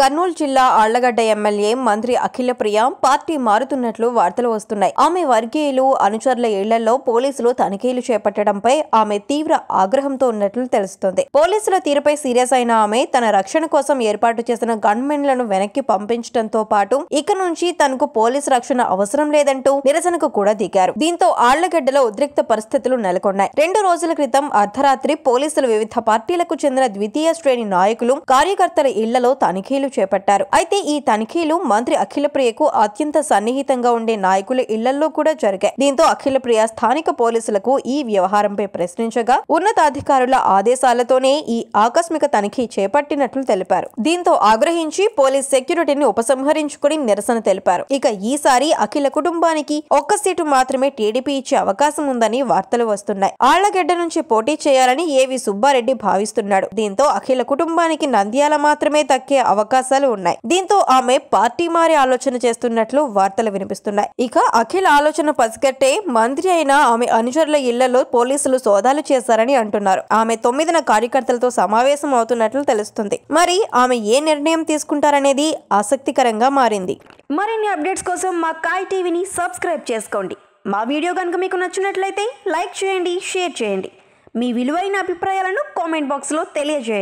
కర్నూలు జిల్లా ఆళ్లగడ్డ ఎమ్మెల్యే మంత్రి అఖిలప్రియ పార్టీ మారుతున్నట్లు వార్తలు వస్తున్నాయి. ఆమె వర్గీయులు అనుచరుల ఇళ్లలో పోలీసులు తనిఖీలు చేపట్టడంపై ఆమె తీవ్ర ఆగ్రహంతో ఉన్నట్లు తెలుస్తోంది. పోలీసుల తీరుపై సీరియస్ అయిన ఆమె తన రక్షణ కోసం ఏర్పాటు చేసిన గన్మెన్లను వెనక్కి పంపించడంతో పాటు ఇక నుంచి తనకు పోలీసు రక్షణ అవసరం లేదంటూ నిరసనకు కూడా దిగారు. దీంతో ఆళ్లగడ్డలో ఉద్రిక్త పరిస్థితులు నెలకొన్నాయి. 2 రోజుల క్రితం అర్ధరాత్రి పోలీసులు వివిధ పార్టీలకు చెందిన ద్వితీయ శ్రేణి నాయకులు కార్యకర్తల ఇళ్లలో తనిఖీలు చేపట్టారు. అయితే ఈ తనిఖీలు మంత్రి అఖిలప్రియకు అత్యంత సన్నిహితంగా ఉండే నాయకుల ఇళ్లలో కూడా జరిగాయి. దీంతో అఖిలప్రియ స్థానిక పోలీసులకు ఈ వ్యవహారంపై ప్రశ్నించగా ఉన్నతాధికారుల ఆదేశాలతోనే ఈ ఆకస్మిక తనిఖీ చేపట్టినట్లు తెలిపారు. దీంతో ఆగ్రహించి పోలీస్ సెక్యూరిటీని ఉపసంహరించుకుని నిరసన తెలిపారు. ఇక ఈసారి అఖిల కుటుంబానికి ఒక్క సీటు మాత్రమే టీడీపీ ఇచ్చే అవకాశం ఉందని వార్తలు వస్తున్నాయి. ఆళ్లగడ్డ నుంచి పోటీ చేయాలని ఏవి సుబ్బారెడ్డి భావిస్తున్నాడు. దీంతో అఖిల కుటుంబానికి నంద్యాల మాత్రమే దక్కే అవకాశాలు ఉన్నాయి. దీంతో ఆమె పార్టీ మారే ఆలోచన చేస్తున్నట్లు వార్తలు వినిపిస్తున్నాయి. ఇక అఖిల ఆలోచన పసిగట్టే మంత్రి అయిన ఆమె అనుచరుల ఇళ్లలో పోలీసులు సోదాలు చేశారని అంటున్నారు. ఆమె 9న కార్యకర్తలతో సమావేశం అవుతున్నట్లు తెలుస్తుంది. మరి ఆమె ఏ నిర్ణయం తీసుకుంటారనేది ఆసక్తికరంగా మారింది. మరిన్ని అప్డేట్స్ కోసం మా కాయ్ టీవీని సబ్స్క్రైబ్ చేసుకోండి. మా వీడియో కనుక మీకు నచ్చినట్లయితే లైక్ చేయండి, షేర్ చేయండి. మీ విలువైన అభిప్రాయాలను కామెంట్ బాక్స్లో తెలియజేయండి.